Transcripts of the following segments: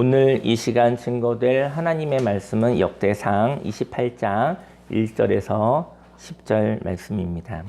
오늘 이 시간 증거될 하나님의 말씀은 역대상 28장 1절에서 10절 말씀입니다.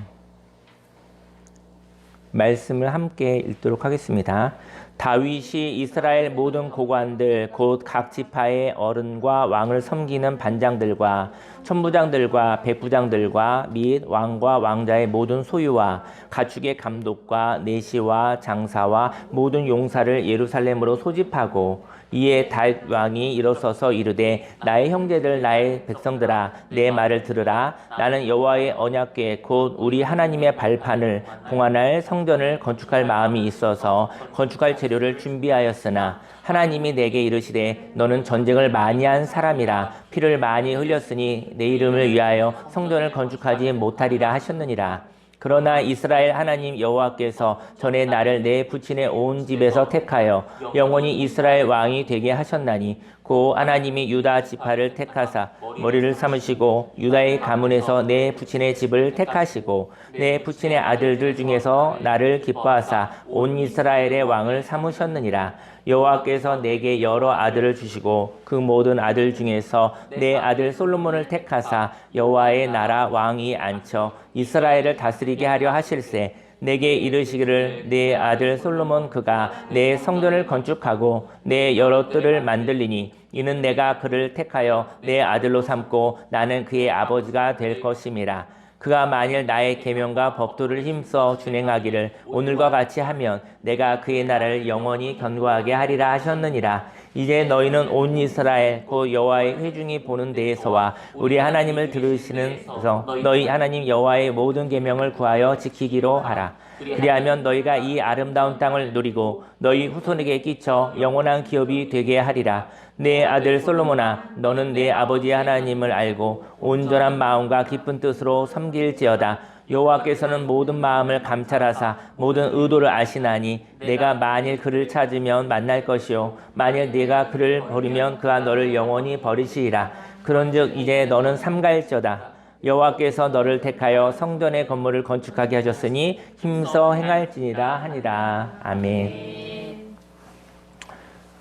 말씀을 함께 읽도록 하겠습니다. 다윗이 이스라엘 모든 고관들 곧 각 지파의 어른과 왕을 섬기는 반장들과 천부장들과 백부장들과 및 왕과 왕자의 모든 소유와 가축의 감독과 내시와 장사와 모든 용사를 예루살렘으로 소집하고 이에 다윗 왕이 일어서서 이르되 나의 형제들 나의 백성들아 내 말을 들으라. 나는 여호와의 언약궤 곧 우리 하나님의 발판을 봉헌할 성전을 건축할 마음이 있어서 건축할 재료를 준비하였으나 하나님이 내게 이르시되 너는 전쟁을 많이 한 사람이라 피를 많이 흘렸으니 내 이름을 위하여 성전을 건축하지 못하리라 하셨느니라. 그러나 이스라엘 하나님 여호와께서 전에 나를 내 부친의 온 집에서 택하여 영원히 이스라엘 왕이 되게 하셨나니 고 하나님이 유다 지파를 택하사 머리를 삼으시고 유다의 가문에서 내 부친의 집을 택하시고 내 부친의 아들들 중에서 나를 기뻐하사 온 이스라엘의 왕을 삼으셨느니라. 여호와께서 내게 여러 아들을 주시고 그 모든 아들 중에서 내 아들 솔로몬을 택하사 여호와의 나라 왕이 앉혀 이스라엘을 다스리게 하려 하실세. 내게 이르시기를 내 아들 솔로몬 그가 내 성전을 건축하고 내 여러 뜰을 만들리니 이는 내가 그를 택하여 내 아들로 삼고 나는 그의 아버지가 될 것임이라. 그가 만일 나의 계명과 법도를 힘써 준행하기를 오늘과 같이 하면 내가 그의 나라를 영원히 견고하게 하리라 하셨느니라. 이제 너희는 온 이스라엘 곧 여호와의 회중이 보는 데에서와 우리 하나님을 들으시는서 너희 하나님 여호와의 모든 계명을 구하여 지키기로 하라. 그리하면 너희가 이 아름다운 땅을 누리고 너희 후손에게 끼쳐 영원한 기업이 되게 하리라. 내 아들 솔로몬아 너는 내 아버지 하나님을 알고 온전한 마음과 깊은 뜻으로 섬길지어다. 여호와께서는 모든 마음을 감찰하사 모든 의도를 아시나니 내가 만일 그를 찾으면 만날 것이요 만일 네가 그를 버리면 그가 너를 영원히 버리시리라. 그런즉 이제 너는 삼갈지어다. 여호와께서 너를 택하여 성전의 건물을 건축하게 하셨으니 힘써 행할지니라 하니라. 아멘.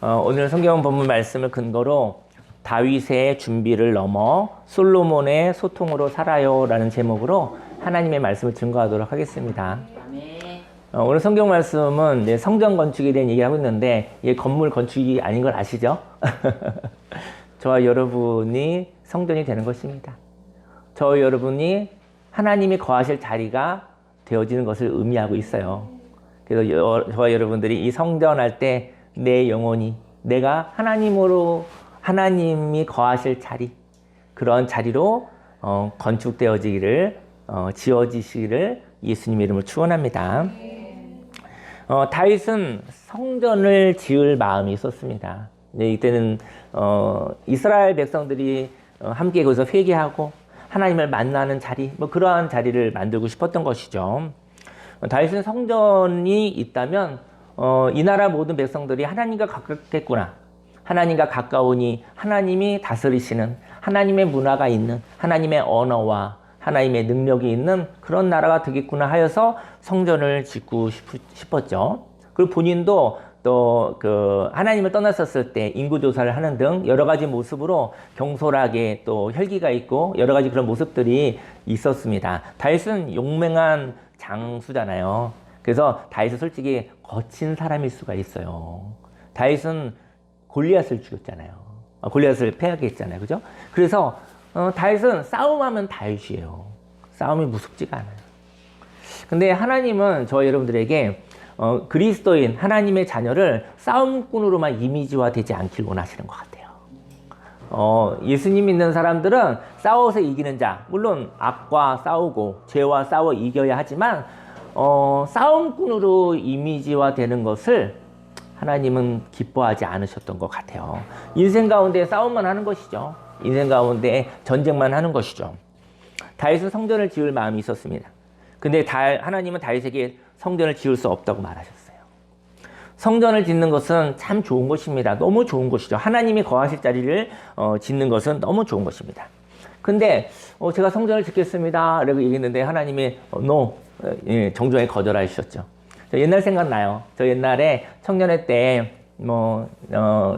오늘 성경 본문 말씀을 근거로 다윗의 준비를 넘어 솔로몬의 소통으로 살아요 라는 제목으로 하나님의 말씀을 증거하도록 하겠습니다. 오늘 성경 말씀은 성전 건축에 대한 얘기를 하고 있는데 이게 건물 건축이 아닌 걸 아시죠? 저와 여러분이 성전이 되는 것입니다. 저와 여러분이 하나님이 거하실 자리가 되어지는 것을 의미하고 있어요. 그래서 저와 여러분들이 이 성전할 때 내 영혼이 내가 하나님으로 하나님이 거하실 자리 그런 자리로 건축되어지기를 지어지시기를 예수님 이름으로 축원합니다. 다윗은 성전을 지을 마음이 있었습니다. 이때는 이스라엘 백성들이 함께 거기서 회개하고 하나님을 만나는 자리 그러한 자리를 만들고 싶었던 것이죠. 다윗은 성전이 있다면 이 나라 모든 백성들이 하나님과 가깝겠구나. 하나님과 가까우니 하나님이 다스리시는 하나님의 문화가 있는 하나님의 언어와 하나님의 능력이 있는 그런 나라가 되겠구나 하여서 성전을 짓고 싶었죠. 그리고 본인도 또 하나님을 떠났었을 때 인구조사를 하는 등 여러 가지 모습으로 경솔하게 또 혈기가 있고 여러 가지 그런 모습들이 있었습니다. 다윗은 용맹한 장수잖아요. 그래서 다윗은 솔직히 거친 사람일 수가 있어요. 다윗은 골리앗을 죽였잖아요. 골리앗을 패하게 했잖아요. 그죠? 그래서 다윗은 싸움하면 다윗이에요. 싸움이 무섭지가 않아요. 근데 하나님은 저와 여러분들에게 그리스도인 하나님의 자녀를 싸움꾼으로만 이미지화 되지 않길 원하시는 것 같아요. 예수님 믿는 사람들은 싸워서 이기는 자, 물론 악과 싸우고 죄와 싸워 이겨야 하지만 싸움꾼으로 이미지화 되는 것을 하나님은 기뻐하지 않으셨던 것 같아요. 인생 가운데 싸움만 하는 것이죠. 인생 가운데 전쟁만 하는 것이죠. 다윗은 성전을 지을 마음이 있었습니다. 근데 하나님은 다윗에게 성전을 지을 수 없다고 말하셨어요. 성전을 짓는 것은 참 좋은 것입니다. 너무 좋은 것이죠. 하나님이 거하실 자리를 짓는 것은 너무 좋은 것입니다. 근데 제가 성전을 짓겠습니다 라고 얘기했는데 하나님이 no, 정중하게 거절하셨죠. 저 옛날 생각나요. 저 옛날에 청년회 때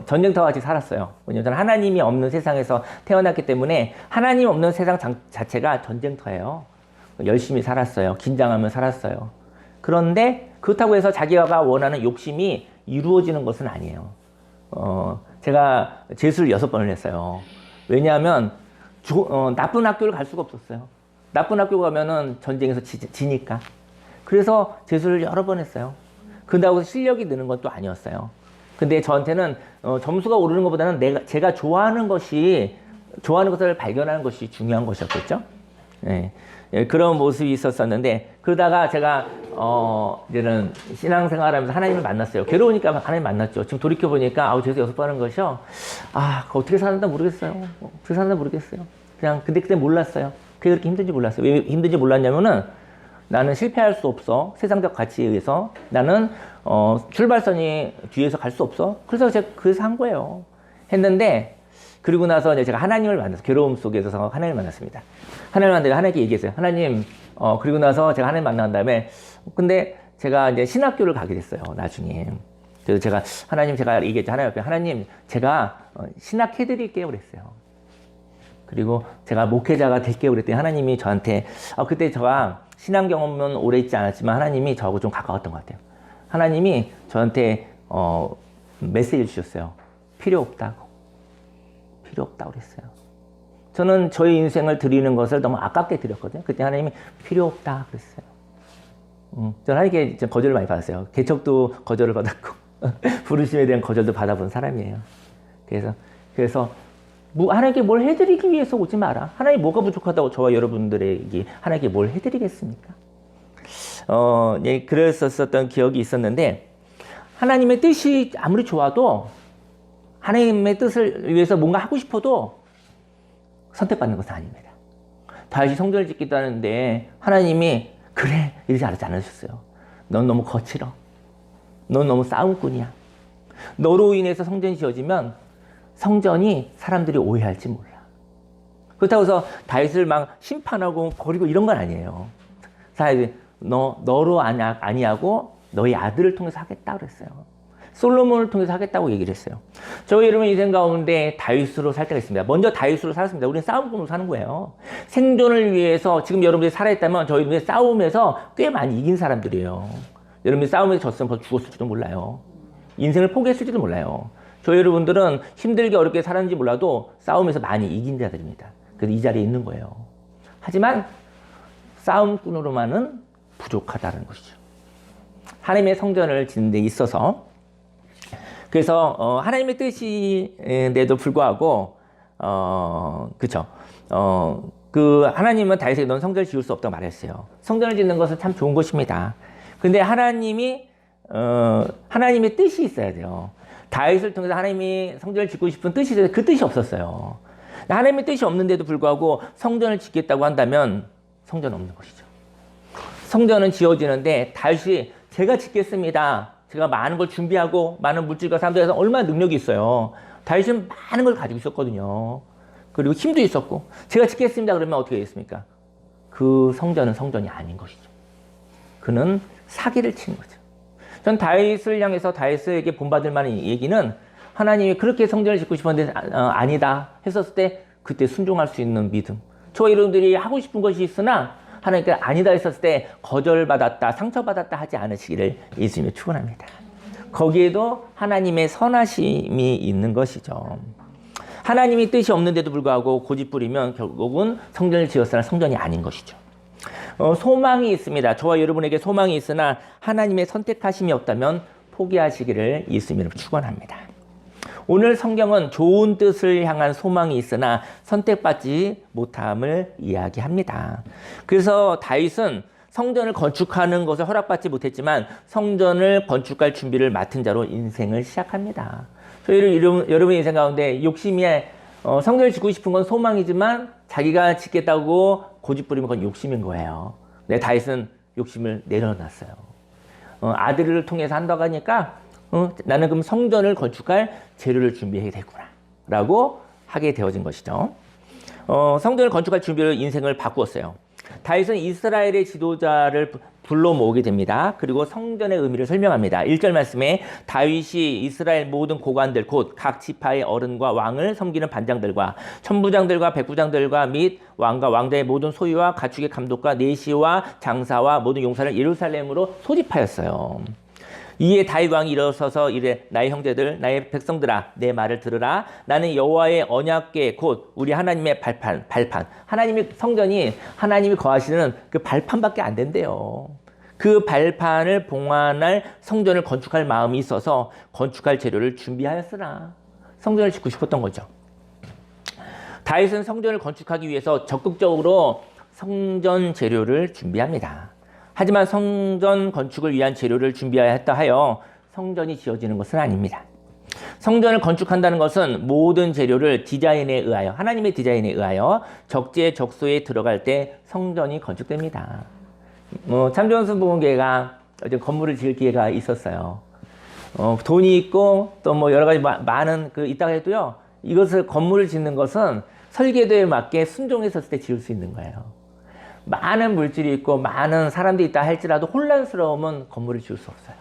전쟁터와 같이 살았어요. 왜냐면 저는 하나님이 없는 세상에서 태어났기 때문에 하나님 없는 세상 자체가 전쟁터예요. 열심히 살았어요. 긴장하며 살았어요. 그런데 그렇다고 해서 자기가 원하는 욕심이 이루어지는 것은 아니에요. 제가 재수를 6번을 했어요. 왜냐하면 나쁜 학교를 갈 수가 없었어요. 나쁜 학교 가면은 전쟁에서 지니까. 그래서 재수를 여러 번 했어요. 그런다고 실력이 느는 건 또 아니었어요. 근데 저한테는 점수가 오르는 것보다는 제가 좋아하는 것을 발견하는 것이 중요한 것이었겠죠. 네. 예, 그런 모습이 있었었는데, 그러다가 제가 이제는 신앙생활하면서 하나님을 만났어요. 괴로우니까 하나님 만났죠. 지금 돌이켜보니까 재수 6번 하는 것이요. 어떻게 사는다 모르겠어요. 어떻게 사는다 모르겠어요. 근데 그때 몰랐어요. 그게 그렇게 힘든지 몰랐어요. 왜 힘든지 몰랐냐면은 나는 실패할 수 없어. 세상적 가치에 의해서. 나는 출발선이 뒤에서 갈 수 없어. 그래서 제가 그래서 한 거예요. 했는데, 그리고 나서 이제 제가 하나님을 만나서 괴로움 속에서 하나님을 만났습니다. 하나님을 만나서 하나님께 얘기했어요. 하나님, 그리고 나서 제가 하나님 만난 다음에, 근데 제가 이제 신학교를 가게 됐어요. 나중에. 그래서 제가 얘기했죠. 하나님, 제가 신학해드릴게요. 그랬어요. 그리고 제가 목회자가 될게요. 그랬더니 하나님이 저한테, 그때 제가 신앙 경험은 오래 있지 않았지만 하나님이 저하고 좀 가까웠던 것 같아요. 하나님이 저한테 메시지를 주셨어요. 필요 없다고. 필요 없다고 그랬어요. 저는 저의 인생을 드리는 것을 너무 아깝게 드렸거든요. 그때 하나님이 필요 없다 그랬어요. 저는 하나님께 거절을 많이 받았어요. 개척도 거절을 받았고 부르심에 대한 거절도 받아본 사람이에요. 그래서 하나님께 뭘 해드리기 위해서 오지 마라. 하나님 뭐가 부족하다고 저와 여러분들에게 하나님께 뭘 해드리겠습니까? 예, 그랬었던 기억이 있었는데, 하나님의 뜻이 아무리 좋아도 하나님의 뜻을 위해서 뭔가 하고 싶어도 선택받는 것은 아닙니다. 다시 성전을 짓기도 하는데 하나님이 그래 이러지 않으셨어요. 넌 너무 거칠어. 넌 너무 싸움꾼이야. 너로 인해서 성전이 지어지면 성전이 사람들이 오해할지 몰라. 그렇다고 해서 다윗을 막 심판하고 버리고 이런 건 아니에요. 너로 아니하고 너희 아들을 통해서 하겠다 그랬어요. 솔로몬을 통해서 하겠다고 얘기를 했어요. 저희 여러분 인생 가운데 다윗으로 살 때가 있습니다. 먼저 다윗으로 살았습니다. 우리는 싸움꾼으로 사는 거예요. 생존을 위해서 지금 여러분들이 살아있다면 저희는 싸움에서 꽤 많이 이긴 사람들이에요. 여러분이 싸움에서 졌으면 벌써 죽었을지도 몰라요. 인생을 포기했을지도 몰라요. 저희 여러분들은 힘들게 어렵게 살았는지 몰라도 싸움에서 많이 이긴 자들입니다. 그래서 이 자리에 있는 거예요. 하지만 싸움꾼으로만은 부족하다는 것이죠. 하나님의 성전을 짓는 데 있어서, 그래서 하나님의 뜻인데도 불구하고 하나님은 다윗에게 넌 성전을 지을 수 없다고 말했어요. 성전을 짓는 것은 참 좋은 것입니다. 근데 하나님의 뜻이 있어야 돼요. 다윗을 통해서 하나님이 성전을 짓고 싶은 뜻이 있어요. 그 뜻이 없었어요. 하나님의 뜻이 없는데도 불구하고 성전을 짓겠다고 한다면 성전은 없는 것이죠. 성전은 지어지는데 다윗이 제가 짓겠습니다. 제가 많은 걸 준비하고 많은 물질과 사람들에서 얼마나 능력이 있어요. 다윗은 많은 걸 가지고 있었거든요. 그리고 힘도 있었고 제가 짓겠습니다 그러면 어떻게 되겠습니까? 그 성전은 성전이 아닌 것이죠. 그는 사기를 친 거죠. 전 다윗을 향해서 다윗에게 본받을 만한 얘기는 하나님이 그렇게 성전을 짓고 싶었는데 아니다 했었을 때 그때 순종할 수 있는 믿음. 저와 여러분들이 하고 싶은 것이 있으나 하나님께 아니다 했었을 때 거절받았다, 상처받았다 하지 않으시기를 예수님이 축원합니다. 거기에도 하나님의 선하심이 있는 것이죠. 하나님이 뜻이 없는데도 불구하고 고집부리면 결국은 성전을 지었으나 성전이 아닌 것이죠. 소망이 있습니다. 저와 여러분에게 소망이 있으나 하나님의 선택하심이 없다면 포기하시기를 예수님으로 축원합니다. 오늘 성경은 좋은 뜻을 향한 소망이 있으나 선택받지 못함을 이야기합니다. 그래서 다윗은 성전을 건축하는 것을 허락받지 못했지만 성전을 건축할 준비를 맡은 자로 인생을 시작합니다. 여러분의 인생 가운데 욕심이 성전을 짓고 싶은 건 소망이지만 자기가 짓겠다고 고집부리면 그건 욕심인 거예요. 근데 다윗은 욕심을 내려놨어요. 아들을 통해서 한다고 하니까 나는 그럼 성전을 건축할 재료를 준비해야 되구나 라고 하게 되어진 것이죠. 성전을 건축할 준비로 인생을 바꾸었어요. 다윗은 이스라엘의 지도자를 불러 모으게 됩니다. 그리고 성전의 의미를 설명합니다. 1절 말씀에 다윗이 이스라엘 모든 고관들 곧 각 지파의 어른과 왕을 섬기는 반장들과 천부장들과 백부장들과 및 왕과 왕자의 모든 소유와 가축의 감독과 내시와 장사와 모든 용사를 예루살렘으로 소집하였어요. 이에 다윗 왕이 일어서서 이르되 나의 형제들 나의 백성들아 내 말을 들으라. 나는 여호와의 언약궤 곧 우리 하나님의 발판 하나님의 성전이 하나님이 거하시는 그 발판밖에 안 된대요. 그 발판을 봉헌할 성전을 건축할 마음이 있어서 건축할 재료를 준비하였으나 성전을 짓고 싶었던 거죠. 다윗은 성전을 건축하기 위해서 적극적으로 성전 재료를 준비합니다. 하지만 성전 건축을 위한 재료를 준비해야 했다 하여 성전이 지어지는 것은 아닙니다. 성전을 건축한다는 것은 모든 재료를 디자인에 의하여 하나님의 디자인에 의하여 적재적소에 들어갈 때 성전이 건축됩니다. 참전수보훈교회가 건물을 지을 기회가 있었어요. 돈이 있고 또 뭐 여러 가지 많은 있다고 해도요. 이것을 건물을 짓는 것은 설계도에 맞게 순종했었을 때 지을 수 있는 거예요. 많은 물질이 있고 많은 사람들이 있다 할지라도 혼란스러우면 건물을 지을 수 없어요.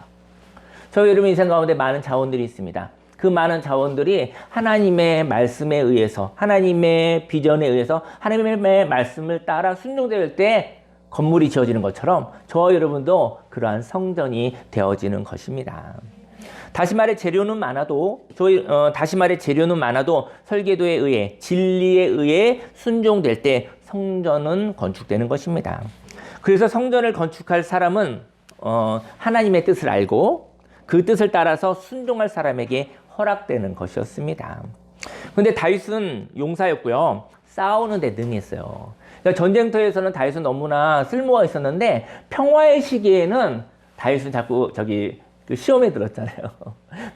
저희 여러분 인생 가운데 많은 자원들이 있습니다. 그 많은 자원들이 하나님의 말씀에 의해서 하나님의 비전에 의해서 하나님의 말씀을 따라 순종될 때 건물이 지어지는 것처럼 저와 여러분도 그러한 성전이 되어지는 것입니다. 다시 말해 재료는 많아도 설계도에 의해 진리에 의해 순종될 때 성전은 건축되는 것입니다. 그래서 성전을 건축할 사람은 하나님의 뜻을 알고 그 뜻을 따라서 순종할 사람에게 허락되는 것이었습니다. 그런데 다윗은 용사였고요. 싸우는 데 능했어요. 그러니까 전쟁터에서는 다윗은 너무나 쓸모가 있었는데 평화의 시기에는 다윗은 자꾸 시험에 들었잖아요.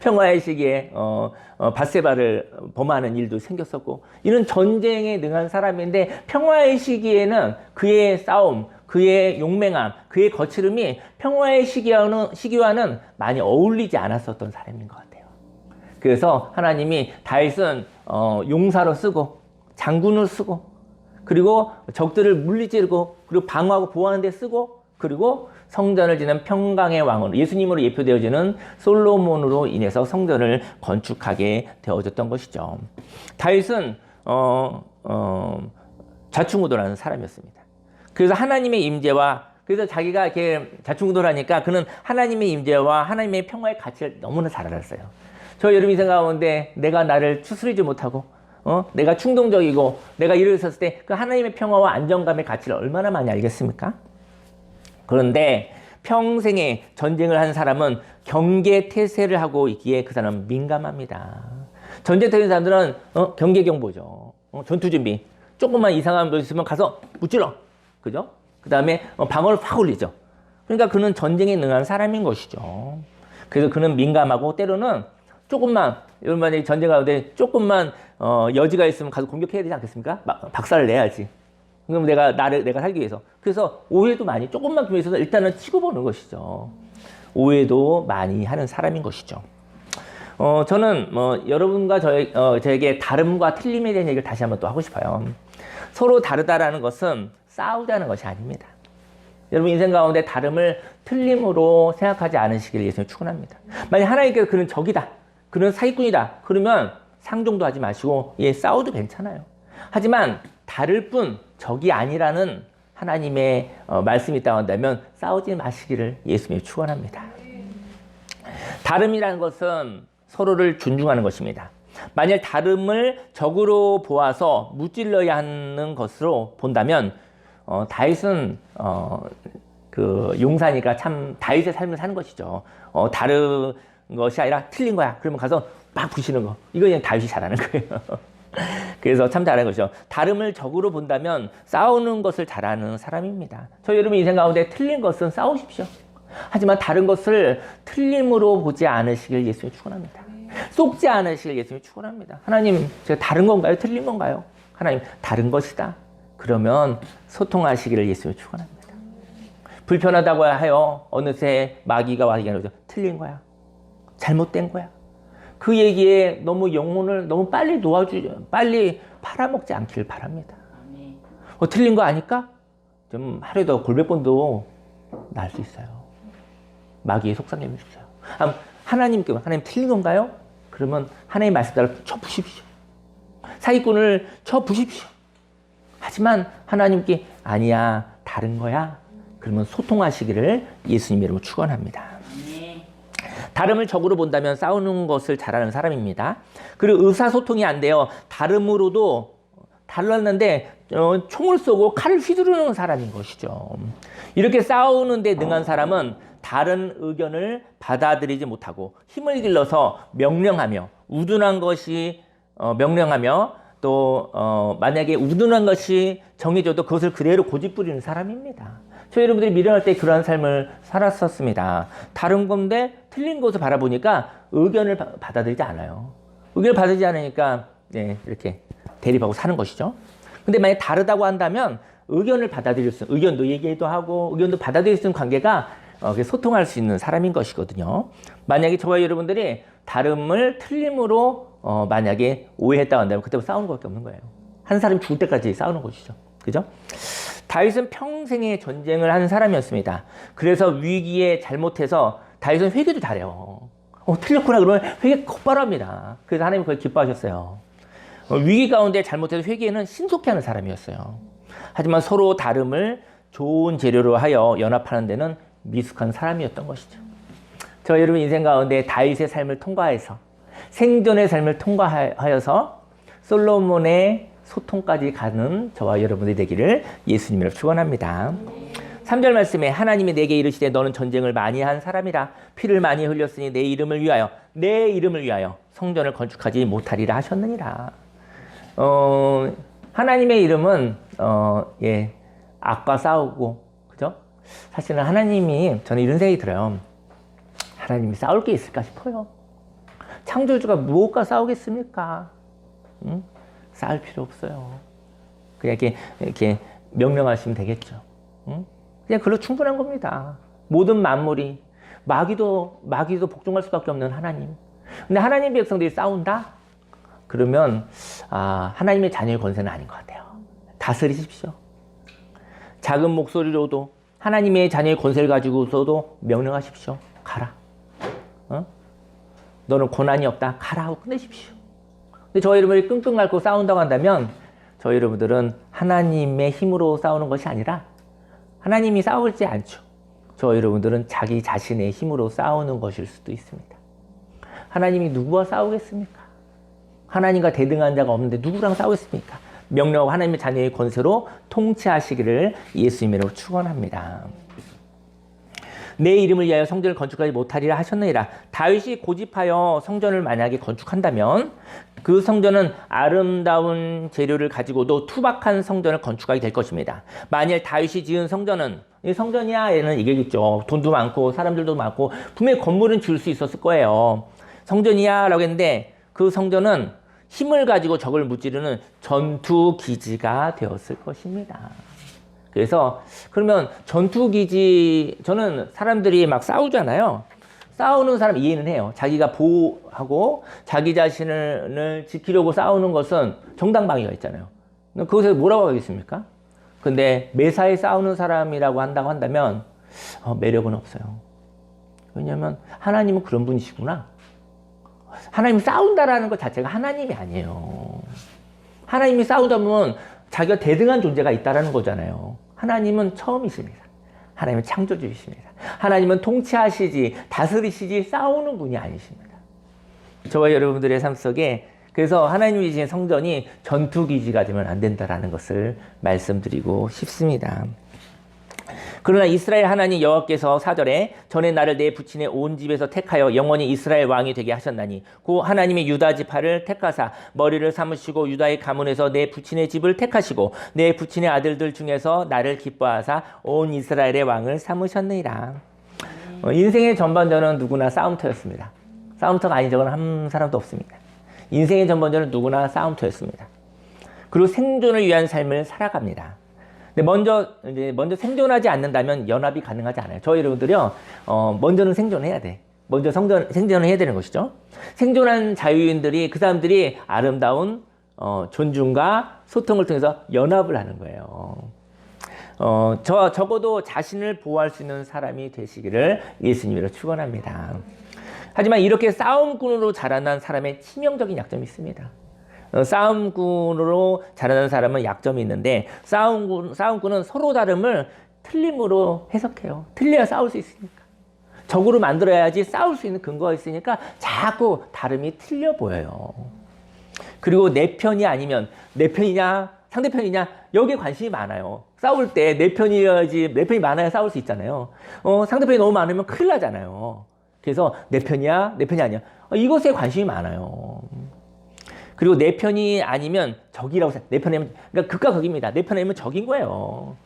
평화의 시기에 밧세바를 범하는 일도 생겼었고 이런 전쟁에 능한 사람인데 평화의 시기에는 그의 싸움, 그의 용맹함, 그의 거칠음이 평화의 시기와는 많이 어울리지 않았었던 사람인 것 같아요. 그래서 하나님이 다윗은 용사로 쓰고 장군을 쓰고 그리고 적들을 물리치고 그리고 방어하고 보호하는 데 쓰고 그리고 성전을 짓는 평강의 왕으로 예수님으로 예표되어지는 솔로몬으로 인해서 성전을 건축하게 되어졌던 것이죠. 다윗은 좌충우돌하는 사람이었습니다. 그래서 하나님의 임재와 그래서 자기가 이렇게 좌충우돌하니까 그는 하나님의 임재와 하나님의 평화의 가치를 너무나 잘 알았어요. 저 여러분 인생 가운데 내가 나를 추스리지 못하고 내가 충동적이고 내가 일을 했을 때 그 하나님의 평화와 안정감의 가치를 얼마나 많이 알겠습니까? 그런데 평생에 전쟁을 한 사람은 경계태세를 하고 있기에 그 사람은 민감합니다. 전쟁터에 있는 사람들은 경계경보죠. 전투준비. 조금만 이상한 거 있으면 가서 무찔러. 그죠? 그 다음에 방어를 확 올리죠. 그러니까 그는 전쟁에 능한 사람인 것이죠. 그래서 그는 민감하고 때로는 조금만 여러분 전쟁 가운데 조금만 여지가 있으면 가서 공격해야 되지 않겠습니까? 박살을 내야지. 그럼 내가 살기 위해서. 그래서 오해도 많이 조금만 기회에 있어서 일단은 치고 보는 것이죠. 오해도 많이 하는 사람인 것이죠. 저는 여러분과 저에게 다름과 틀림에 대한 얘기를 다시 한번 또 하고 싶어요. 서로 다르다라는 것은 싸우자는 것이 아닙니다. 여러분 인생 가운데 다름을 틀림으로 생각하지 않으시기를 예수님 축원합니다. 만약 하나님께서 그는 적이다, 그는 사기꾼이다, 그러면 상종도 하지 마시고 싸워도 괜찮아요. 하지만 다를 뿐 적이 아니라는 하나님의 말씀이 있다고 한다면 싸우지 마시기를 예수님이 축원합니다. 다름이라는 것은 서로를 존중하는 것입니다. 만약 다름을 적으로 보아서 무찔러야 하는 것으로 본다면 다윗은 그 용사니까 참 다윗의 삶을 사는 것이죠. 다른 것이 아니라 틀린 거야. 그러면 가서 막 부시는 거. 이거 그냥 다윗이 잘하는 거예요. 그래서 참 잘하는 것이죠. 다름을 적으로 본다면 싸우는 것을 잘하는 사람입니다. 저희 여러분 인생 가운데 틀린 것은 싸우십시오. 하지만 다른 것을 틀림으로 보지 않으시길 예수님 축원합니다. 속지 않으시길 예수님 축원합니다. 하나님, 제가 다른 건가요? 틀린 건가요? 하나님, 다른 것이다. 그러면 소통하시기를 예수님 축원합니다. 불편하다고 하여 어느새 마귀가 와서 얘기하는 거죠. 틀린 거야. 잘못된 거야. 그 얘기에 너무 영혼을 너무 빨리 팔아먹지 않기를 바랍니다. 틀린 거 아니까? 좀 하루에도 골백번도 날 수 있어요. 마귀의 속삭임을 주세요. 하나님 틀린 건가요? 그러면 하나님 말씀대로 쳐부십시오. 사기꾼을 쳐부십시오. 하지만 하나님께 아니야, 다른 거야. 그러면 소통하시기를 예수님 이름으로 축원합니다. 다름을 적으로 본다면 싸우는 것을 잘하는 사람입니다. 그리고 의사소통이 안 돼요. 다름으로도 달랐는데 총을 쏘고 칼을 휘두르는 사람인 것이죠. 이렇게 싸우는데 능한 사람은 다른 의견을 받아들이지 못하고 힘을 길러서 명령하며 우둔한 것이 명령하며 또 만약에 우둔한 것이 정해져도 그것을 그대로 고집부리는 사람입니다. 저희 여러분들이 미련할 때 그러한 삶을 살았었습니다. 다른 건데 틀린 것을 바라보니까 의견을 받아들이지 않아요. 의견을 받아들이지 않으니까 이렇게 대립하고 사는 것이죠. 근데 만약 다르다고 한다면 의견을 받아들일 수, 의견도 얘기도 하고 의견도 받아들일 수 있는 관계가 소통할 수 있는 사람인 것이거든요. 만약에 저와 여러분들이 다름을 틀림으로 만약에 오해했다고 한다면 그때부터 싸우는 것밖에 없는 거예요. 한 사람이 죽을 때까지 싸우는 것이죠. 그죠? 다윗은 평생의 전쟁을 한 사람이었습니다. 그래서 위기에 잘못해서 다윗은 회개도 잘해요. 틀렸구나 그러면 회개 곧바로 합니다. 그래서 하나님이 그걸 기뻐하셨어요. 위기 가운데 잘못해서 회개는 신속히 하는 사람이었어요. 하지만 서로 다름을 좋은 재료로 하여 연합하는 데는 미숙한 사람이었던 것이죠. 저 여러분 인생 가운데 다윗의 삶을 통과해서 생존의 삶을 통과하여서 솔로몬의 소통까지 가는 저와 여러분들이 되기를 예수님으로 축원합니다. 3절 말씀에 하나님이 내게 이르시되 너는 전쟁을 많이 한 사람이라 피를 많이 흘렸으니 내 이름을 위하여 성전을 건축하지 못하리라 하셨느니라. 하나님의 이름은 악과 싸우고, 그죠? 사실은 하나님이, 저는 이런 생각이 들어요. 하나님이 싸울 게 있을까 싶어요. 창조주가 무엇과 싸우겠습니까? 싸울 필요 없어요. 그냥 이렇게 명령하시면 되겠죠. 그냥 그걸로 충분한 겁니다. 모든 만물이 마귀도 복종할 수밖에 없는 하나님. 근데 하나님의 백성들이 싸운다? 그러면 하나님의 자녀의 권세는 아닌 것 같아요. 다스리십시오. 작은 목소리로도 하나님의 자녀의 권세를 가지고서도 명령하십시오. 가라. 너는 고난이 없다. 가라 하고 끝내십시오. 근데 저희 여러분이 끙끙 앓고 싸운다고 한다면 저희 여러분들은 하나님의 힘으로 싸우는 것이 아니라 하나님이 싸우지 않죠. 저희 여러분들은 자기 자신의 힘으로 싸우는 것일 수도 있습니다. 하나님이 누구와 싸우겠습니까? 하나님과 대등한 자가 없는데 누구랑 싸우겠습니까? 명령하고 하나님의 자녀의 권세로 통치하시기를 예수님으로 축원합니다. 내 이름을 위하여 성전을 건축하지 못하리라 하셨느니라. 다윗이 고집하여 성전을 만약에 건축한다면 그 성전은 아름다운 재료를 가지고도 투박한 성전을 건축하게 될 것입니다. 만일 다윗이 지은 성전은 성전이야 얘는 이게겠죠. 돈도 많고 사람들도 많고 분명히 건물은 지을 수 있었을 거예요. 성전이야 라고 했는데 그 성전은 힘을 가지고 적을 무찌르는 전투기지가 되었을 것입니다. 그래서 그러면 전투기지, 저는 사람들이 막 싸우잖아요. 싸우는 사람 이해는 해요. 자기가 보호하고 자기 자신을 지키려고 싸우는 것은 정당방위가 있잖아요. 그것에 뭐라고 하겠습니까? 근데 매사에 싸우는 사람이라고 한다면 매력은 없어요. 왜냐하면 하나님은 그런 분이시구나. 하나님이 싸운다라는 것 자체가 하나님이 아니에요. 하나님이 싸우다 보면 자기가 대등한 존재가 있다는 거잖아요. 하나님은 처음이십니다. 하나님은 창조주이십니다. 하나님은 통치하시지 다스리시지 싸우는 분이 아니십니다. 저와 여러분들의 삶 속에 그래서 하나님이 주신 성전이 전투기지가 되면 안 된다는 것을 말씀드리고 싶습니다. 그러나 이스라엘 하나님 여호와께서 4절에 전에 나를 내 부친의 온 집에서 택하여 영원히 이스라엘 왕이 되게 하셨나니 고 하나님의 유다 지파를 택하사 머리를 삼으시고 유다의 가문에서 내 부친의 집을 택하시고 내 부친의 아들들 중에서 나를 기뻐하사 온 이스라엘의 왕을 삼으셨느니라. 인생의 전반전은 누구나 싸움터였습니다. 싸움터가 아닌 적은 한 사람도 없습니다. 인생의 전반전은 누구나 싸움터였습니다. 그리고 생존을 위한 삶을 살아갑니다. 근데 먼저 생존하지 않는다면 연합이 가능하지 않아요. 저희 여러분들이요, 먼저는 생존해야 돼. 먼저 생존을 해야 되는 것이죠. 생존한 자유인들이, 그 사람들이 아름다운 존중과 소통을 통해서 연합을 하는 거예요. 적어도 자신을 보호할 수 있는 사람이 되시기를 예수님으로 축원합니다. 하지만 이렇게 싸움꾼으로 자라난 사람의 치명적인 약점이 있습니다. 싸움꾼으로 자라난 사람은 약점이 있는데 싸움꾼은 서로 다름을 틀림으로 해석해요. 틀려야 싸울 수 있으니까. 적으로 만들어야지 싸울 수 있는 근거가 있으니까 자꾸 다름이 틀려 보여요. 그리고 내 편이 아니면 내 편이냐 상대편이냐 여기에 관심이 많아요. 싸울 때 내 편이어야지, 내 편이 많아야 싸울 수 있잖아요. 상대편이 너무 많으면 큰일 나잖아요. 그래서 내 편이야 내 편이 아니야 이것에 관심이 많아요. 그리고 내 편이 아니면 적이라고 생각. 내 편이면 그러니까 극과 극입니다. 내 편이면 적인 거예요.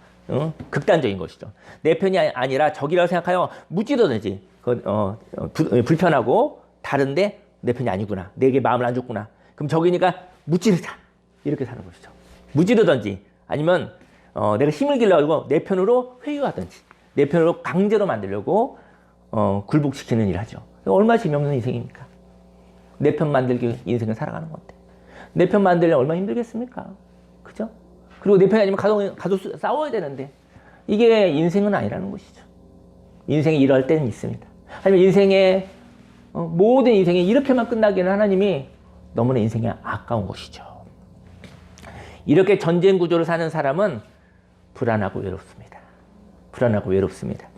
극단적인 것이죠. 내 편이 아니라 적이라고 생각하여 묻지도든지 불편하고 다른데 내 편이 아니구나. 내게 마음을 안 줬구나. 그럼 적이니까 묻지르자. 이렇게 사는 것이죠. 묻지르든지 아니면 내가 힘을 길러가지고 내 편으로 회유하든지 내 편으로 강제로 만들려고 굴복시키는 일을 하죠. 얼마나 재미없는 인생입니까? 내 편 만들기 인생을 살아가는 건데 내 편 만들려면 얼마나 힘들겠습니까? 그죠? 그리고 내 편이 아니면 가도 싸워야 되는데 이게 인생은 아니라는 것이죠. 인생이 이럴 때는 있습니다. 하지만 인생의 모든 인생이 이렇게만 끝나기는 하나님이 너무나 인생이 아까운 것이죠. 이렇게 전쟁 구조를 사는 사람은 불안하고 외롭습니다. 불안하고 외롭습니다.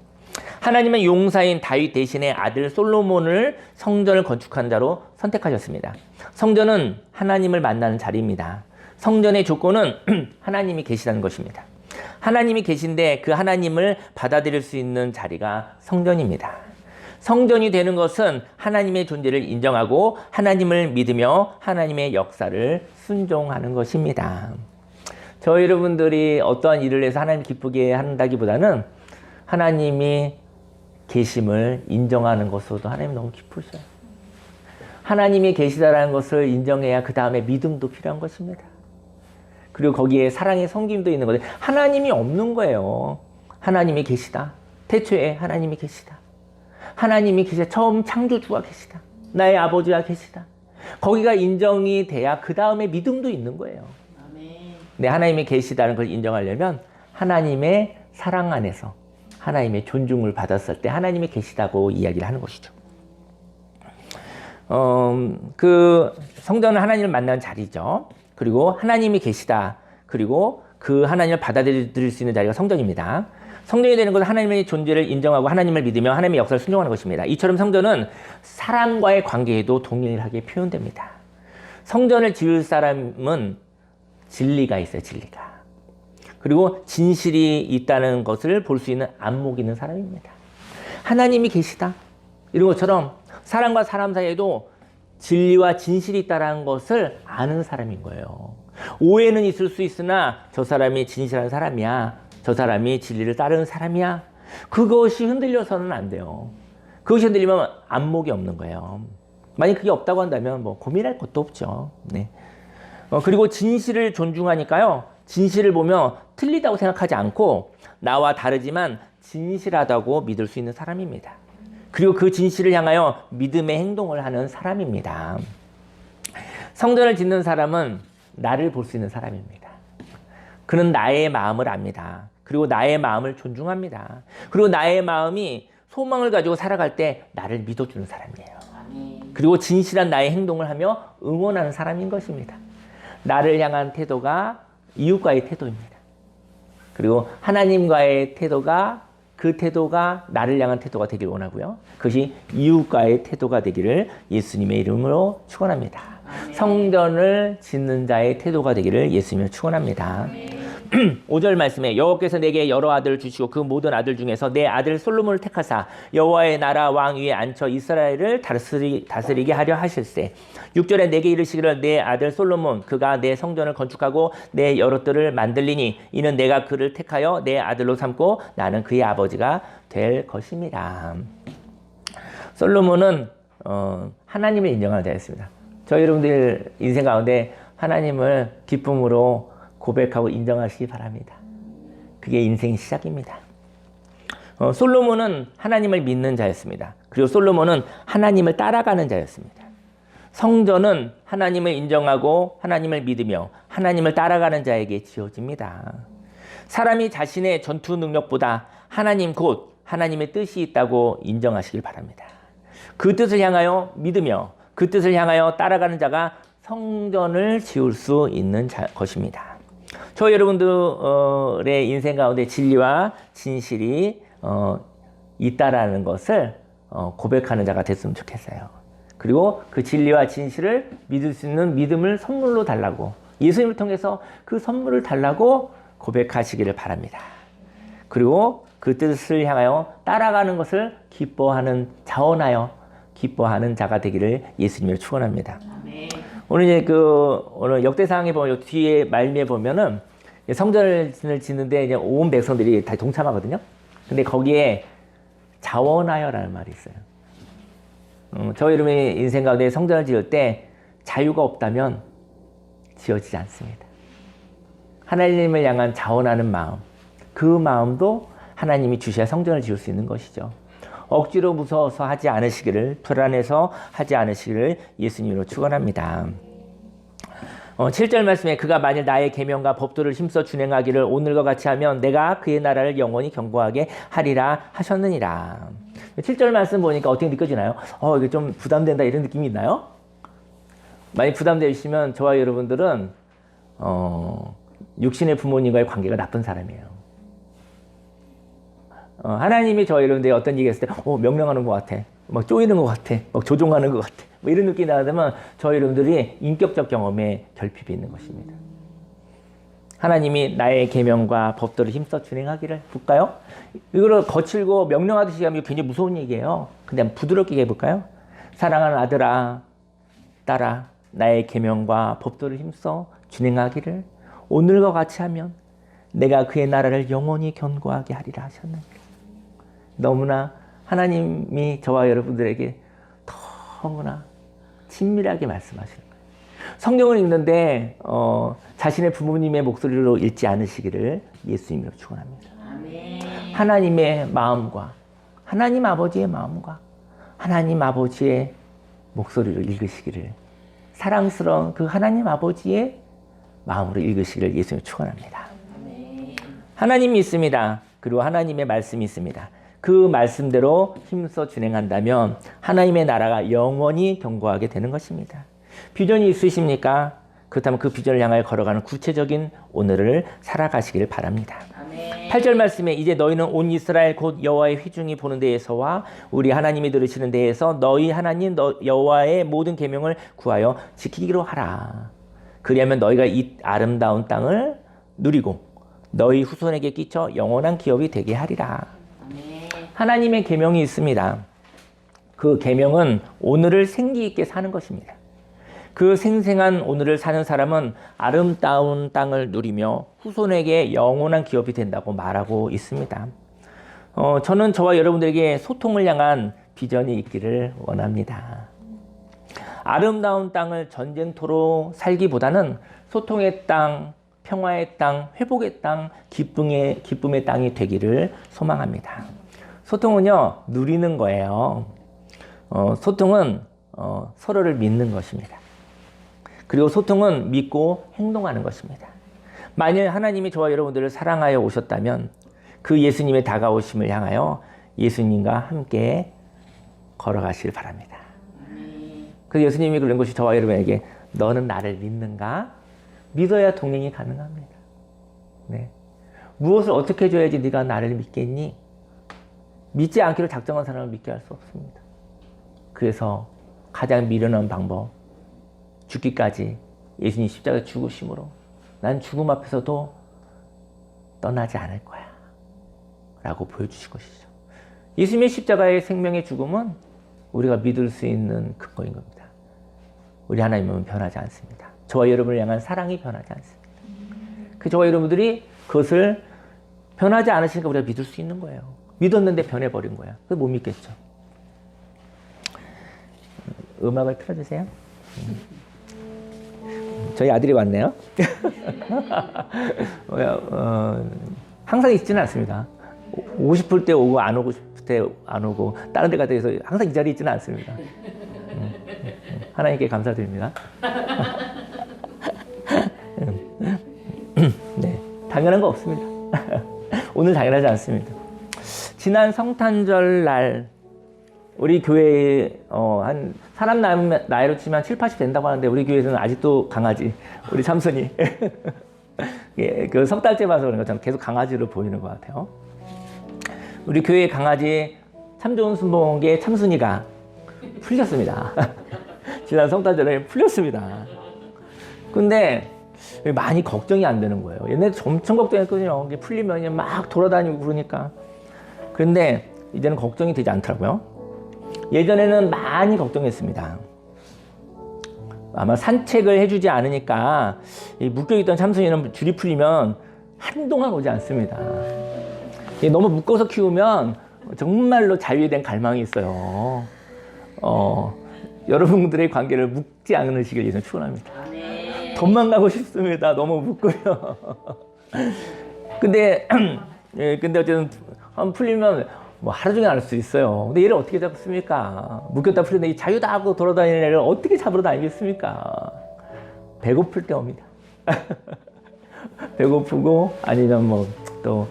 하나님은 용사인 다윗 대신에 아들 솔로몬을 성전을 건축한 자로 선택하셨습니다. 성전은 하나님을 만나는 자리입니다. 성전의 조건은 하나님이 계시다는 것입니다. 하나님이 계신데 그 하나님을 받아들일 수 있는 자리가 성전입니다. 성전이 되는 것은 하나님의 존재를 인정하고 하나님을 믿으며 하나님의 역사를 순종하는 것입니다. 저희 여러분들이 어떠한 일을 해서 하나님 기쁘게 한다기보다는 하나님이 계심을 인정하는 것으로도 하나님 너무 기쁘셔요. 하나님이 계시다라는 것을 인정해야 그 다음에 믿음도 필요한 것입니다. 그리고 거기에 사랑의 섬김도 있는 건데 하나님이 없는 거예요. 하나님이 계시다. 태초에 하나님이 계시다. 하나님이 계시다. 처음 창조주가 계시다. 나의 아버지가 계시다. 거기가 인정이 돼야 그 다음에 믿음도 있는 거예요. 네, 하나님이 계시다는 걸 인정하려면 하나님의 사랑 안에서 하나님의 존중을 받았을 때 하나님이 계시다고 이야기를 하는 것이죠. 그 성전은 하나님을 만나는 자리죠. 그리고 하나님이 계시다. 그리고 그 하나님을 받아들일 수 있는 자리가 성전입니다. 성전이 되는 것은 하나님의 존재를 인정하고 하나님을 믿으며 하나님의 역사를 순종하는 것입니다. 이처럼 성전은 사람과의 관계에도 동일하게 표현됩니다. 성전을 지을 사람은 진리가 있어요. 진리가. 그리고 진실이 있다는 것을 볼 수 있는 안목이 있는 사람입니다. 하나님이 계시다. 이런 것처럼 사람과 사람 사이에도 진리와 진실이 있다는 것을 아는 사람인 거예요. 오해는 있을 수 있으나 저 사람이 진실한 사람이야. 저 사람이 진리를 따르는 사람이야. 그것이 흔들려서는 안 돼요. 그것이 흔들리면 안목이 없는 거예요. 만약 그게 없다고 한다면 뭐 고민할 것도 없죠. 네. 그리고 진실을 존중하니까요. 진실을 보며 틀리다고 생각하지 않고 나와 다르지만 진실하다고 믿을 수 있는 사람입니다. 그리고 그 진실을 향하여 믿음의 행동을 하는 사람입니다. 성전을 짓는 사람은 나를 볼 수 있는 사람입니다. 그는 나의 마음을 압니다. 그리고 나의 마음을 존중합니다. 그리고 나의 마음이 소망을 가지고 살아갈 때 나를 믿어주는 사람이에요. 그리고 진실한 나의 행동을 하며 응원하는 사람인 것입니다. 나를 향한 태도가 이웃과의 태도입니다. 그리고 하나님과의 태도가 그 태도가 나를 향한 태도가 되길 원하고요. 그것이 이웃과의 태도가 되기를 예수님의 이름으로 축원합니다. 성전을 짓는 자의 태도가 되기를 예수님을 축원합니다. 5절 말씀에 여호와께서 내게 여러 아들을 주시고 그 모든 아들 중에서 내 아들 솔로몬을 택하사 여호와의 나라 왕 위에 앉혀 이스라엘을 다스리게 하려 하실세. 6절에 내게 이르시기를 내 아들 솔로몬 그가 내 성전을 건축하고 내 여러 뜰을 만들리니 이는 내가 그를 택하여 내 아들로 삼고 나는 그의 아버지가 될 것입니다. 솔로몬은 하나님을 인정하는 자였습니다. 저희 여러분들 인생 가운데 하나님을 기쁨으로 고백하고 인정하시기 바랍니다. 그게 인생의 시작입니다. 솔로몬은 하나님을 믿는 자였습니다. 그리고 솔로몬은 하나님을 따라가는 자였습니다. 성전은 하나님을 인정하고 하나님을 믿으며 하나님을 따라가는 자에게 지어집니다. 사람이 자신의 전투 능력보다 하나님 곧 하나님의 뜻이 있다고 인정하시길 바랍니다. 그 뜻을 향하여 믿으며 그 뜻을 향하여 따라가는 자가 성전을 지을 수 있는 것입니다. 저 여러분들의 인생 가운데 진리와 진실이 있다라는 것을 고백하는 자가 됐으면 좋겠어요. 그리고 그 진리와 진실을 믿을 수 있는 믿음을 선물로 달라고, 예수님을 통해서 그 선물을 달라고 고백하시기를 바랍니다. 그리고 그 뜻을 향하여 따라가는 것을 기뻐하는, 자원하여 기뻐하는 자가 되기를 예수님을 축원합니다. 오늘 이제 오늘 역대상에 보면 뒤에 말미에 보면은 성전을 짓는데 이제 온 백성들이 다 동참하거든요. 근데 거기에 자원하여라는 말이 있어요. 저 여러분의 인생 가운데 성전을 지을 때 자유가 없다면 지어지지 않습니다. 하나님을 향한 자원하는 마음, 그 마음도 하나님이 주셔야 성전을 지을 수 있는 것이죠. 억지로 무서워서 하지 않으시기를, 불안해서 하지 않으시기를 예수님으로 축원합니다. 7절 말씀에 그가 만일 나의 계명과 법도를 힘써 준행하기를 오늘과 같이 하면 내가 그의 나라를 영원히 견고하게 하리라 하셨느니라. 7절 말씀 보니까 어떻게 느껴지나요? 이게 좀 부담된다 이런 느낌이 있나요? 많이 부담되시면 저와 여러분들은 육신의 부모님과의 관계가 나쁜 사람이에요. 하나님이 저와 여러분들이 어떤 얘기 했을 때 명령하는 것 같아, 막 쪼이는 것 같아, 막 조종하는 것 같아, 뭐 이런 느낌이 나면 저와 여러분들이 인격적 경험에 결핍이 있는 것입니다. 하나님이 나의 계명과 법도를 힘써 준행하기를 볼까요? 이거를 거칠고 명령하듯이 하면 굉장히 무서운 얘기예요. 근데 한번 부드럽게 해볼까요? 사랑하는 아들아, 딸아, 나의 계명과 법도를 힘써 준행하기를 오늘과 같이 하면 내가 그의 나라를 영원히 견고하게 하리라 하셨느니라. 너무나 하나님이 저와 여러분들에게 너무나 친밀하게 말씀하시는 거예요. 성경을 읽는데 자신의 부모님의 목소리로 읽지 않으시기를 예수님으로 축원합니다. 하나님의 마음과 하나님 아버지의 마음과 하나님 아버지의 목소리로 읽으시기를, 사랑스러운 그 하나님 아버지의 마음으로 읽으시기를 예수님을 축원합니다. 하나님이 있습니다. 그리고 하나님의 말씀이 있습니다. 그 말씀대로 힘써 진행한다면 하나님의 나라가 영원히 견고하게 되는 것입니다. 비전이 있으십니까? 그렇다면 그 비전을 향하여 걸어가는 구체적인 오늘을 살아가시기를 바랍니다. 8절 말씀에 이제 너희는 온 이스라엘 곧 여호와의 회중이 보는 데에서와 우리 하나님이 들으시는 데에서 너희 하나님 여호와의 모든 계명을 구하여 지키기로 하라. 그리하면 너희가 이 아름다운 땅을 누리고 너희 후손에게 끼쳐 영원한 기업이 되게 하리라. 하나님의 계명이 있습니다. 그 계명은 오늘을 생기 있게 사는 것입니다. 그 생생한 오늘을 사는 사람은 아름다운 땅을 누리며 후손에게 영원한 기업이 된다고 말하고 있습니다. 저는 저와 여러분들에게 소통을 향한 비전이 있기를 원합니다. 아름다운 땅을 전쟁터로 살기보다는 소통의 땅, 평화의 땅, 회복의 땅, 기쁨의 땅이 되기를 소망합니다. 소통은요, 누리는 거예요. 소통은 서로를 믿는 것입니다. 그리고 소통은 믿고 행동하는 것입니다. 만일 하나님이 저와 여러분들을 사랑하여 오셨다면 그 예수님의 다가오심을 향하여 예수님과 함께 걸어가시길 바랍니다. 그 예수님이 그런 것이 저와 여러분에게 너는 나를 믿는가? 믿어야 동행이 가능합니다. 네. 무엇을 어떻게 해줘야지 네가 나를 믿겠니? 믿지 않기로 작정한 사람을 믿게 할 수 없습니다. 그래서 가장 미련한 방법, 죽기까지 예수님 십자가 죽으심으로 난 죽음 앞에서도 떠나지 않을 거야 라고 보여주신 것이죠. 예수님의 십자가의 생명의 죽음은 우리가 믿을 수 있는 근거인 겁니다. 우리 하나님은 변하지 않습니다. 저와 여러분을 향한 사랑이 변하지 않습니다. 저와 여러분들이 그것을 변하지 않으시니까 우리가 믿을 수 있는 거예요. 믿었는데 변해버린 거야. 그래서 못 믿겠죠. 음악을 틀어주세요. 저희 아들이 왔네요. 항상 있지는 않습니다. 오고 싶을 때 오고 안 오고 싶을 때 안 오고 다른 데 가다 해서 항상 이 자리에 있지는 않습니다. 하나님께 감사드립니다. 네, 당연한 거 없습니다. 오늘 당연하지 않습니다. 지난 성탄절 날 우리 교회에 한 사람 나이로 치면 7, 80 된다고 하는데 우리 교회에서는 아직도 강아지 우리 참순이 예, 그 석 달째 봐서 그런 것처럼 계속 강아지로 보이는 것 같아요. 우리 교회 강아지 참 좋은 순복의 참순이가 풀렸습니다. 지난 성탄절에 풀렸습니다. 근데 많이 걱정이 안 되는 거예요. 옛날에 엄청 걱정했거든요. 이게 풀리면 막 돌아다니고 그러니까. 그런데 이제는 걱정이 되지 않더라고요. 예전에는 많이 걱정했습니다. 아마 산책을 해주지 않으니까 묶여있던 참순이는 줄이 풀리면 한동안 오지 않습니다. 너무 묶어서 키우면 정말로 자유에 대한 갈망이 있어요. 여러분들의 관계를 묶지 않으시길 예전 축원합니다. 도망가고 싶습니다. 너무 묶고요. 근데 어쨌든 풀리면 뭐 하루 종일 알 수 있어요. 근데 얘를 어떻게 잡습니까? 묶였다 풀렸는데 자유다 하고 돌아다니는 애를 어떻게 잡으러 다니겠습니까? 배고플 때 옵니다. 배고프고 아니면 뭐 또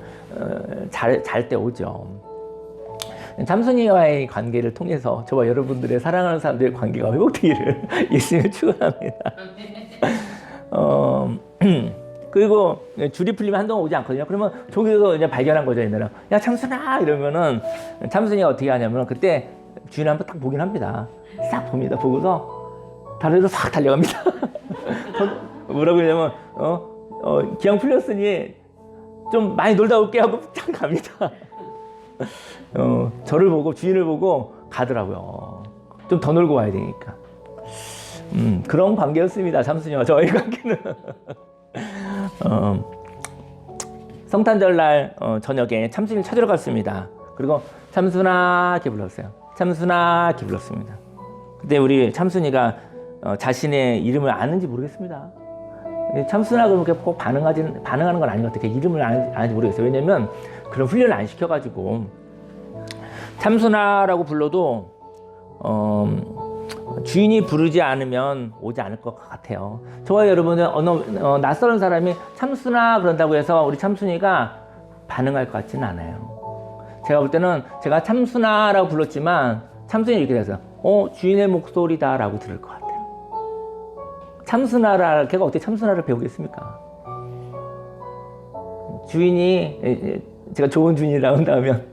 잘 때 오죠. 참순이와의 관계를 통해서 저와 여러분들의 사랑하는 사람들의 관계가 회복되기를 예수님을 축원합니다. 그리고 줄이 풀리면 한동안 오지 않거든요. 그러면 저기서 이제 발견한 거죠. 얘네는 야 참순아 이러면은 참순이가 어떻게 하냐면 그때 주인 한번 딱 보긴 합니다. 싹 봅니다. 보고서 다른 데로 싹 달려갑니다. 뭐라고 하냐면 기왕 풀렸으니 좀 많이 놀다 올게 하고 딱 갑니다. 저를 보고 주인을 보고 가더라고요. 좀 더 놀고 와야 되니까. 그런 관계였습니다. 참순이와 저의 관계는. 성탄절 날 저녁에 참순이를 찾으러 갔습니다. 그리고 참순아 이렇게 불렀어요. 참순아 이렇게 불렀습니다. 그때 우리 참순이가 자신의 이름을 아는지 모르겠습니다. 참순아 그렇게 꼭 반응하는 건 아닌 것 같아요. 이름을 아는지 모르겠어요. 왜냐면 그런 훈련을 안 시켜가지고 참순아라고 불러도 주인이 부르지 않으면 오지 않을 것 같아요. 저와 여러분은 낯선 사람이 참순아 그런다고 해서 우리 참순이가 반응할 것 같지는 않아요. 제가 볼 때는 제가 참순아라고 불렀지만 참순이 이렇게 돼서 주인의 목소리다 라고 들을 것 같아요. 참순아라 걔가 어떻게 참순아를 배우겠습니까? 주인이 제가 좋은 주인이라고 한다면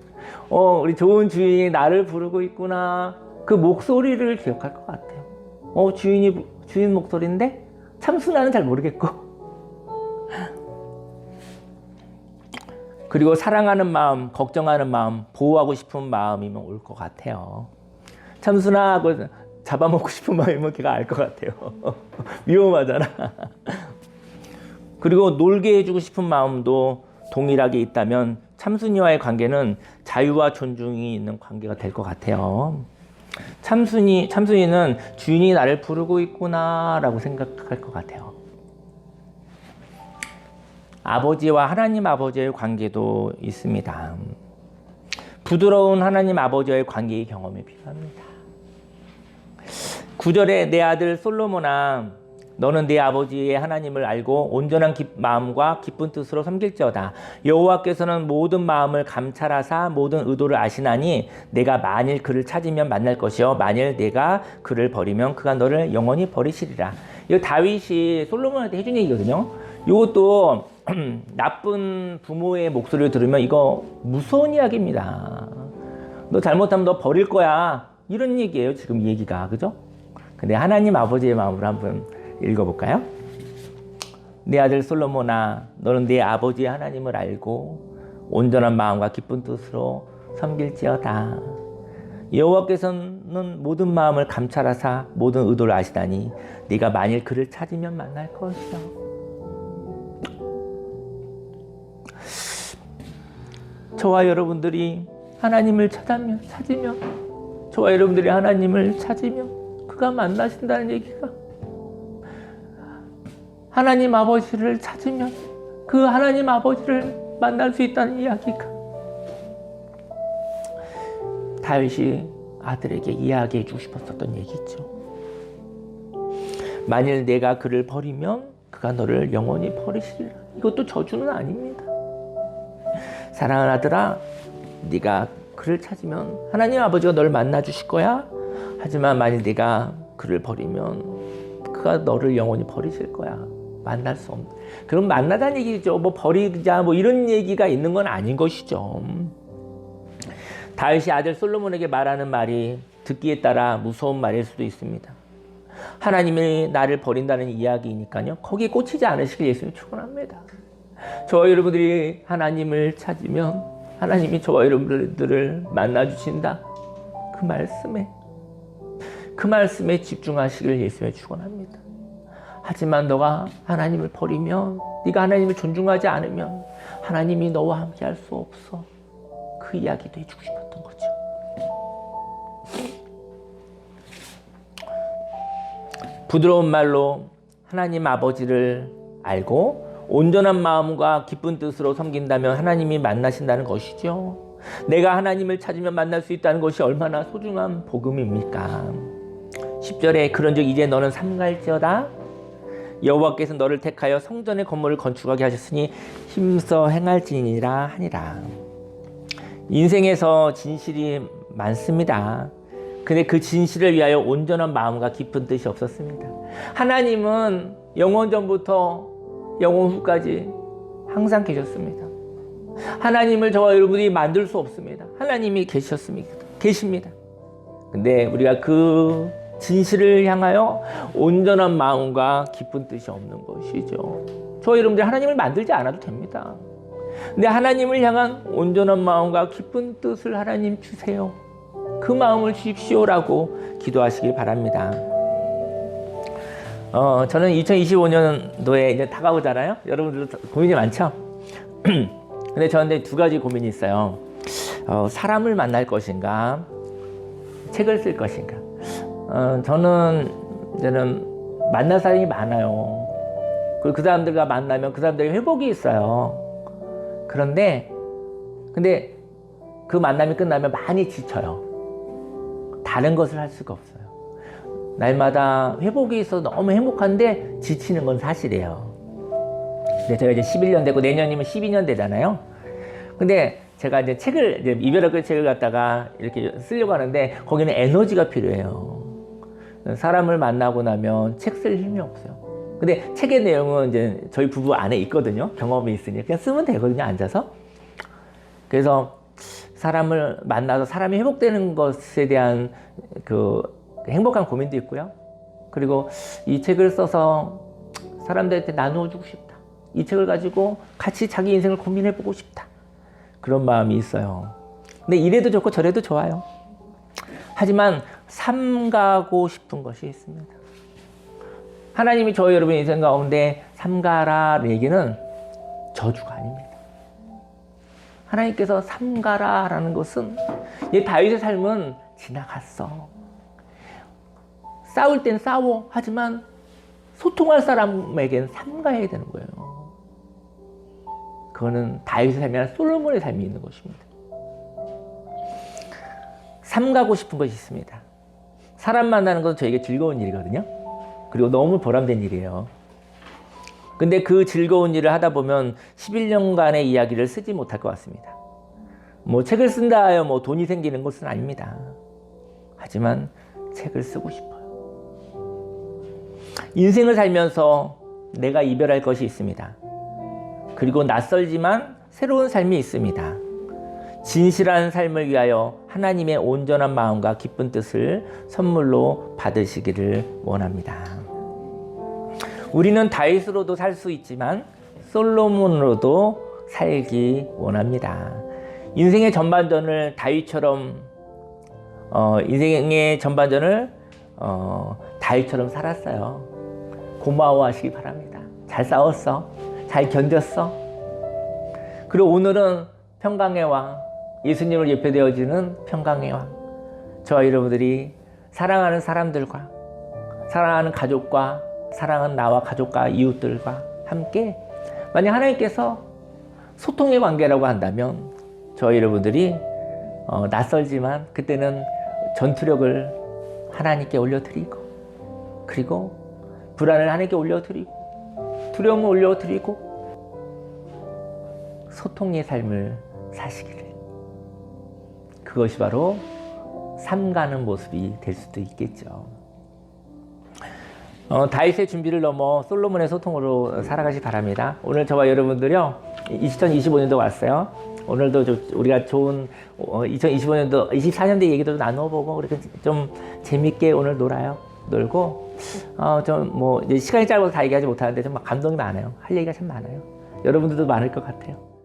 우리 좋은 주인이 나를 부르고 있구나. 그 목소리를 기억할 것 같아요. 주인 목소리인데 참순아는 잘 모르겠고. 그리고 사랑하는 마음, 걱정하는 마음, 보호하고 싶은 마음이면 올 것 같아요. 참순아 하고 잡아먹고 싶은 마음이면 걔가 알 것 같아요. 위험하잖아. 그리고 놀게 해주고 싶은 마음도 동일하게 있다면 참순이와의 관계는 자유와 존중이 있는 관계가 될 것 같아요. 참순이는 주인이 나를 부르고 있구나 라고 생각할 것 같아요. 아버지와 하나님 아버지의 관계도 있습니다. 부드러운 하나님 아버지와의 관계의 경험이 필요합니다. 9절에 내 아들 솔로몬아 너는 내 아버지의 하나님을 알고 온전한 마음과 기쁜 뜻으로 섬길지어다. 여호와께서는 모든 마음을 감찰하사 모든 의도를 아시나니 내가 만일 그를 찾으면 만날 것이요 만일 내가 그를 버리면 그가 너를 영원히 버리시리라. 이거 다윗이 솔로몬한테 해준 얘기거든요. 이것도 나쁜 부모의 목소리를 들으면 이거 무서운 이야기입니다. 너 잘못하면 너 버릴 거야. 이런 얘기예요. 지금 이 얘기가. 그죠? 근데 하나님 아버지의 마음으로 한번 읽어볼까요? 내 아들 솔로몬아 너는 내 아버지의 하나님을 알고 온전한 마음과 기쁜 뜻으로 섬길지어다. 여호와께서는 모든 마음을 감찰하사 모든 의도를 아시다니 네가 만일 그를 찾으면 만날 것이다. 저와 여러분들이 하나님을 찾으면 저와 여러분들이 하나님을 찾으면 그가 만나신다는 얘기가 하나님 아버지를 찾으면 그 하나님 아버지를 만날 수 있다는 이야기가 다윗이 아들에게 이야기해 주고 싶었던 얘기죠. 만일 내가 그를 버리면 그가 너를 영원히 버리시리라. 이것도 저주는 아닙니다. 사랑하는 아들아, 네가 그를 찾으면 하나님 아버지가 너를 만나 주실 거야. 하지만 만일 네가 그를 버리면 그가 너를 영원히 버리실 거야. 만날 수 없는. 그럼 만나자는 얘기죠. 뭐 버리자 뭐 이런 얘기가 있는 건 아닌 것이죠. 다윗이 아들 솔로몬에게 말하는 말이 듣기에 따라 무서운 말일 수도 있습니다. 하나님이 나를 버린다는 이야기니까요. 거기에 꽂히지 않으시길 예수님 축원합니다. 저와 여러분들이 하나님을 찾으면 하나님이 저와 여러분들을 만나주신다. 그 말씀에 집중하시길 예수님이 축원합니다. 하지만 너가 하나님을 버리면, 네가 하나님을 존중하지 않으면 하나님이 너와 함께 할 수 없어. 그 이야기도 해주고 싶었던 거죠. 부드러운 말로 하나님 아버지를 알고 온전한 마음과 기쁜 뜻으로 섬긴다면 하나님이 만나신다는 것이죠. 내가 하나님을 찾으면 만날 수 있다는 것이 얼마나 소중한 복음입니까? 10절에 그런즉 이제 너는 삼갈지어다. 여호와께서 너를 택하여 성전의 건물을 건축하게 하셨으니 힘써 행할지니라 하니라. 인생에서 진실이 많습니다. 근데 그 진실을 위하여 온전한 마음과 깊은 뜻이 없었습니다. 하나님은 영원 전부터 영원 후까지 항상 계셨습니다. 하나님을 저와 여러분이 만들 수 없습니다. 하나님이 계십니다. 근데 우리가 그 진실을 향하여 온전한 마음과 깊은 뜻이 없는 것이죠. 저와 여러분들 하나님을 만들지 않아도 됩니다. 근데 하나님을 향한 온전한 마음과 깊은 뜻을 하나님 주세요. 그 마음을 주십시오라고 기도하시길 바랍니다. 저는 2025년도에 이제 다가오잖아요. 여러분들도 고민이 많죠? 근데 저한테 두 가지 고민이 있어요. 사람을 만날 것인가, 책을 쓸 것인가. 저는 만날 사람이 많아요. 그리고 그 사람들과 만나면 그 사람들의 회복이 있어요. 근데 그 만남이 끝나면 많이 지쳐요. 다른 것을 할 수가 없어요. 날마다 회복이 있어서 너무 행복한데 지치는 건 사실이에요. 근데 제가 이제 11년 되고 내년이면 12년 되잖아요. 근데 제가 이제 이별의 끝 책을 갖다가 이렇게 쓰려고 하는데 거기는 에너지가 필요해요. 사람을 만나고 나면 책 쓸 힘이 없어요. 근데 책의 내용은 이제 저희 부부 안에 있거든요. 경험이 있으니 그냥 쓰면 되거든요. 앉아서. 그래서 사람을 만나서 사람이 회복되는 것에 대한 그 행복한 고민도 있고요. 그리고 이 책을 써서 사람들한테 나누어 주고 싶다. 이 책을 가지고 같이 자기 인생을 고민해 보고 싶다. 그런 마음이 있어요. 근데 이래도 좋고 저래도 좋아요. 하지만 삼가고 싶은 것이 있습니다. 하나님이 저희 여러분의 인생 가운데 삼가라는 얘기는 저주가 아닙니다. 하나님께서 삼가라라는 것은 다윗의 삶은 지나갔어. 싸울 땐 싸워. 하지만 소통할 사람에게는 삼가해야 되는 거예요. 그거는 다윗의 삶이 아니라 솔로몬의 삶이 있는 것입니다. 삼가고 싶은 것이 있습니다. 사람 만나는 것은 저에게 즐거운 일이거든요. 그리고 너무 보람된 일이에요. 근데 그 즐거운 일을 하다 보면 11년간의 이야기를 쓰지 못할 것 같습니다. 뭐 책을 쓴다 하여 뭐 돈이 생기는 것은 아닙니다. 하지만 책을 쓰고 싶어요. 인생을 살면서 내가 이별할 것이 있습니다. 그리고 낯설지만 새로운 삶이 있습니다. 진실한 삶을 위하여 하나님의 온전한 마음과 기쁜 뜻을 선물로 받으시기를 원합니다. 우리는 다윗으로도 살 수 있지만 솔로몬으로도 살기 원합니다. 인생의 전반전을 다윗처럼 다윗처럼 살았어요. 고마워하시기 바랍니다. 잘 싸웠어. 잘 견뎠어. 그리고 오늘은 평강의 왕, 예수님을 예표되어지는 평강의 왕, 저와 여러분들이 사랑하는 사람들과 사랑하는 가족과 사랑하는 나와 가족과 이웃들과 함께 만약 하나님께서 소통의 관계라고 한다면 저와 여러분들이 낯설지만 그때는 전투력을 하나님께 올려드리고 그리고 불안을 하나님께 올려드리고 두려움을 올려드리고 소통의 삶을 사시기를. 그것이 바로 삼가는 모습이 될 수도 있겠죠. 다윗의 준비를 넘어 솔로몬의 소통으로 살아가시 바랍니다. 오늘 저와 여러분들요 2025년도 왔어요. 오늘도 우리가 좋은 2025년도 24년도 얘기도 나눠보고 그렇게 좀 재밌게 오늘 놀고 좀 뭐 시간이 짧아서 다 얘기하지 못하는데 좀 감동이 많아요. 할 얘기가 참 많아요. 여러분들도 많을 것 같아요.